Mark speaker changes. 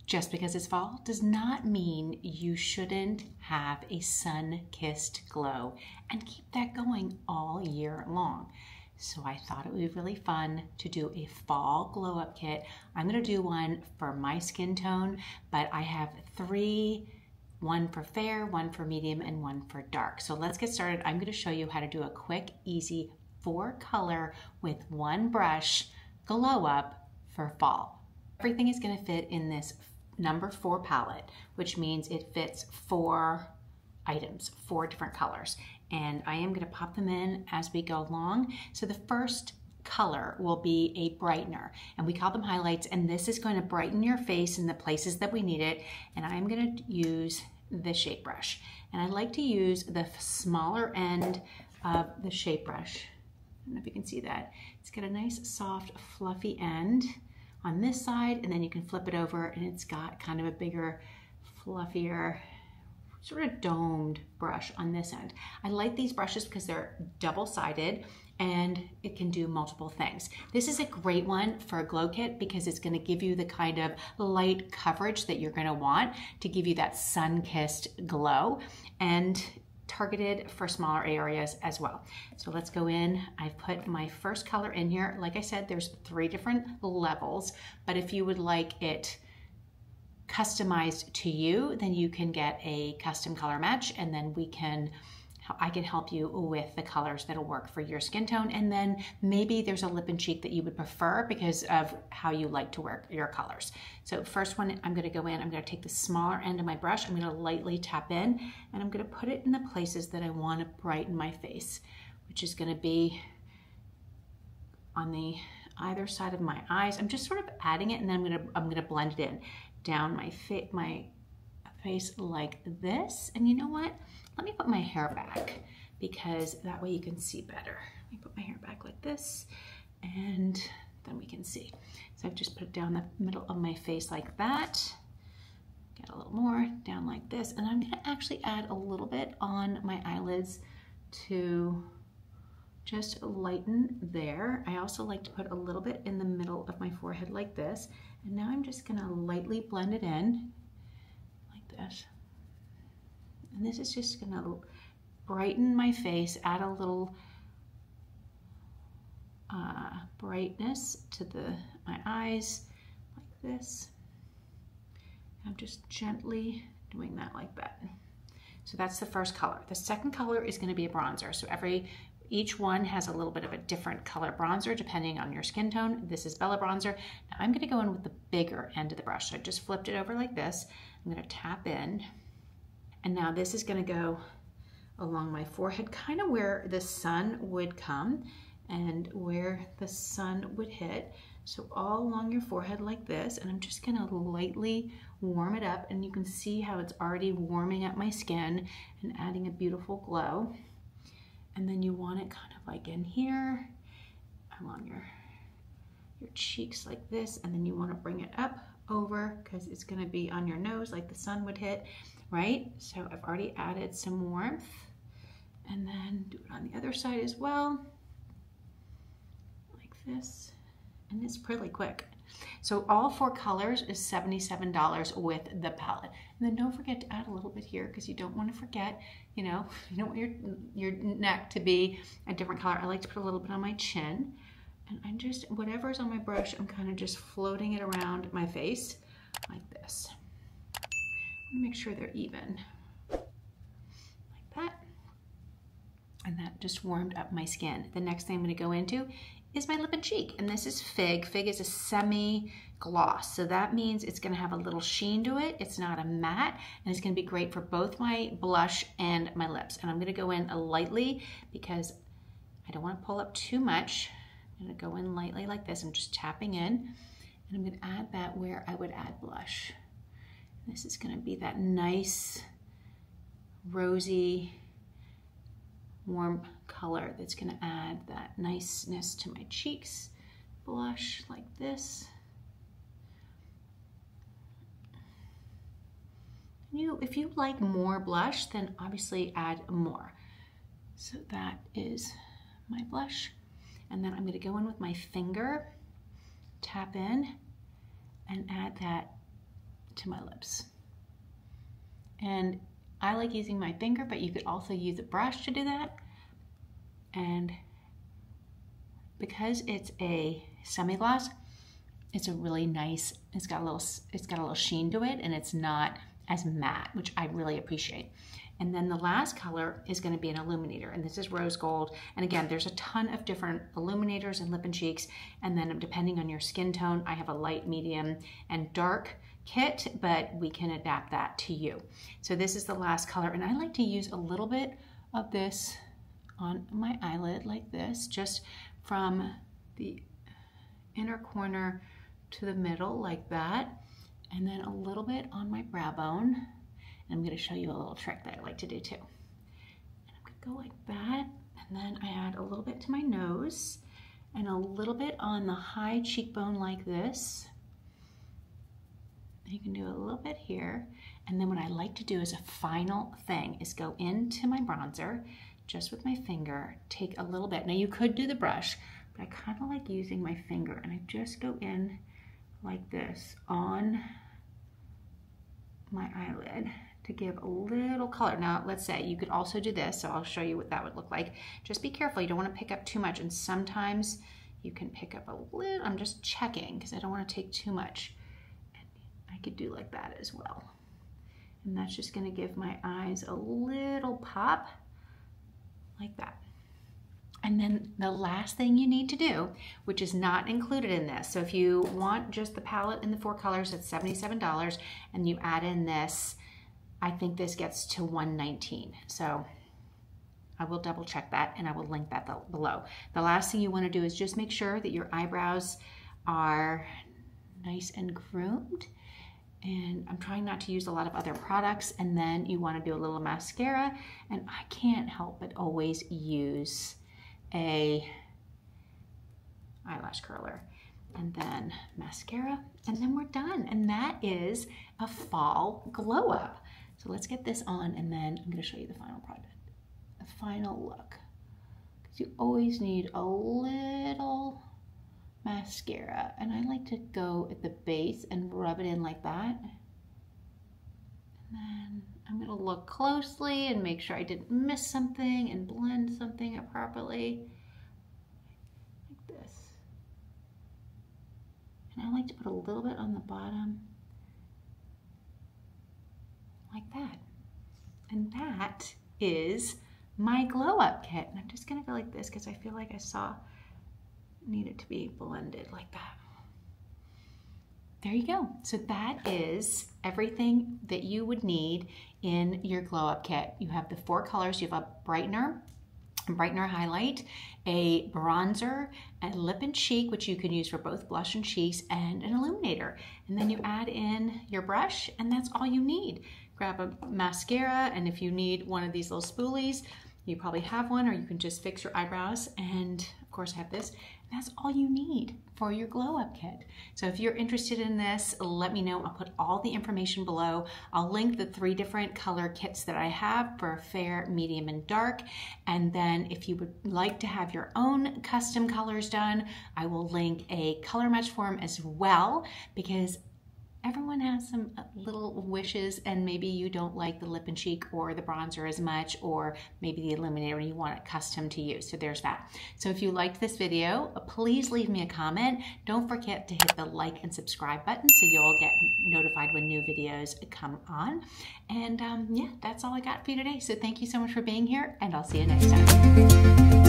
Speaker 1: Just because it's fall does not mean you shouldn't have a sun-kissed glow and keep that going all year long. So I thought it would be really fun to do a fall glow up kit. I'm gonna do one for my skin tone, but I have three, one for fair, one for medium, and one for dark. So let's get started. I'm gonna show you how to do a quick, easy 4-color with one brush glow up for fall. Everything is gonna fit in this number 4 palette, which means it fits 4 items, 4 different colors. And I am gonna pop them in as we go along. So the first color will be a brightener, and we call them highlights, and this is going to brighten your face in the places that we need it. And I'm gonna use the shape brush. And I like to use the smaller end of the shape brush. I don't know if you can see that. It's got a nice, soft, fluffy end on this side, and then you can flip it over and it's got kind of a bigger, fluffier, sort of domed brush on this end. I like these brushes because they're double-sided and it can do multiple things. This is a great one for a glow kit because it's gonna give you the kind of light coverage that you're gonna want to give you that sun-kissed glow, and targeted for smaller areas as well. So let's go in. I've put my first color in here. Like I said, there's 3 different levels, but if you would like it customized to you, then you can get a custom color match, and then I can help you with the colors that'll work for your skin tone. And then maybe there's a lip and cheek that you would prefer because of how you like to work your colors. So first one, I'm gonna go in, I'm gonna take the smaller end of my brush, I'm gonna lightly tap in, and I'm gonna put it in the places that I wanna brighten my face, which is gonna be on the either side of my eyes. I'm just sort of adding it, and then I'm gonna blend it in down my face like this. And you know what? Let me put my hair back because that way you can see better. Let me put my hair back like this, and then we can see. So I've just put it down the middle of my face like that. Get a little more down like this, and I'm gonna actually add a little bit on my eyelids to just lighten there. I also like to put a little bit in the middle of my forehead like this, and now I'm just gonna lightly blend it in like this. And this is just gonna brighten my face, add a little brightness to my eyes like this. I'm just gently doing that like that. So that's the first color. The second color is gonna be a bronzer. So each one has a little bit of a different color bronzer depending on your skin tone. This is Bella Bronzer. Now I'm gonna go in with the bigger end of the brush. So I just flipped it over like this. I'm gonna tap in. And now this is gonna go along my forehead, kind of where the sun would come and where the sun would hit. So all along your forehead like this, and I'm just gonna lightly warm it up, and you can see how it's already warming up my skin and adding a beautiful glow. And then you want it kind of like in here, along your cheeks like this, and then you wanna bring it up over because it's gonna be on your nose like the sun would hit, right? So I've already added some warmth, and then do it on the other side as well, like this, and it's really quick. So all 4 colors is $77 with the palette. And then don't forget to add a little bit here because you don't want to forget, you don't want your neck to be a different color. I like to put a little bit on my chin, and I'm just, whatever's on my brush, I'm kind of just floating it around my face like this. Make sure they're even, like that. And that just warmed up my skin. The next thing I'm gonna go into is my lip and cheek, and this is Fig. Fig is a semi-gloss, so that means it's gonna have a little sheen to it. It's not a matte, and it's gonna be great for both my blush and my lips. And I'm gonna go in lightly because I don't wanna pull up too much. I'm gonna go in lightly like this. I'm just tapping in, and I'm gonna add that where I would add blush. This is gonna be that nice, rosy, warm color that's gonna add that niceness to my cheeks. Blush like this. If you like more blush, then obviously add more. So that is my blush. And then I'm gonna go in with my finger, tap in, and add that to my lips. And I like using my finger, but you could also use a brush to do that. And because it's a semi-gloss, it's a really nice, it's got a little sheen to it, and it's not as matte, which I really appreciate. And then the last color is going to be an illuminator, and this is rose gold. And again, there's a ton of different illuminators and lip and cheeks, and then depending on your skin tone, I have a light, medium, and dark kit, but we can adapt that to you. So this is the last color, and I like to use a little bit of this on my eyelid like this, just from the inner corner to the middle like that, and then a little bit on my brow bone. And I'm going to show you a little trick that I like to do too. And I'm going to go like that, and then I add a little bit to my nose and a little bit on the high cheekbone like this. You can do a little bit here. And then what I like to do as a final thing is go into my bronzer just with my finger, take a little bit. Now you could do the brush, but I kind of like using my finger, and I just go in like this on my eyelid to give a little color. Now, let's say you could also do this, so I'll show you what that would look like. Just be careful, you don't want to pick up too much, and sometimes you can pick up a little. I'm just checking because I don't want to take too much. And I could do like that as well. And that's just going to give my eyes a little pop like that. And then the last thing you need to do, which is not included in this, so if you want just the palette in the 4 colors, it's $77, and you add in this, I think this gets to $119. So I will double check that, and I will link that below. The last thing you want to do is just make sure that your eyebrows are nice and groomed. And I'm trying not to use a lot of other products. And then you want to do a little mascara, and I can't help but always use a eyelash curler, and then mascara, and then we're done. And that is a fall glow up. So let's get this on, and then I'm going to show you the final product, the final look. Because you always need a little mascara, and I like to go at the base and rub it in like that. And then I'm going to look closely and make sure I didn't miss something and blend something up properly. Like this. And I like to put a little bit on the bottom. Like that. And that is my glow up kit. And I'm just going to go like this because I feel like I need it to be blended like that. There you go. So that is everything that you would need in your glow up kit. You have the 4 colors. You have a brightener highlight, a bronzer, a lip and cheek, which you can use for both blush and cheeks, and an illuminator. And then you add in your brush, and that's all you need. Grab a mascara, and if you need one of these little spoolies, you probably have one, or you can just fix your eyebrows. And of course I have this. And that's all you need for your glow up kit. So if you're interested in this, let me know. I'll put all the information below. I'll link the 3 different color kits that I have for fair, medium, and dark. And then if you would like to have your own custom colors done, I will link a color match form as well, because everyone has some little wishes, and maybe you don't like the lip and cheek or the bronzer as much, or maybe the illuminator and you want it custom to you. So there's that. So if you liked this video, please leave me a comment. Don't forget to hit the like and subscribe button so you'll get notified when new videos come on. And yeah, that's all I got for you today. So thank you so much for being here, and I'll see you next time.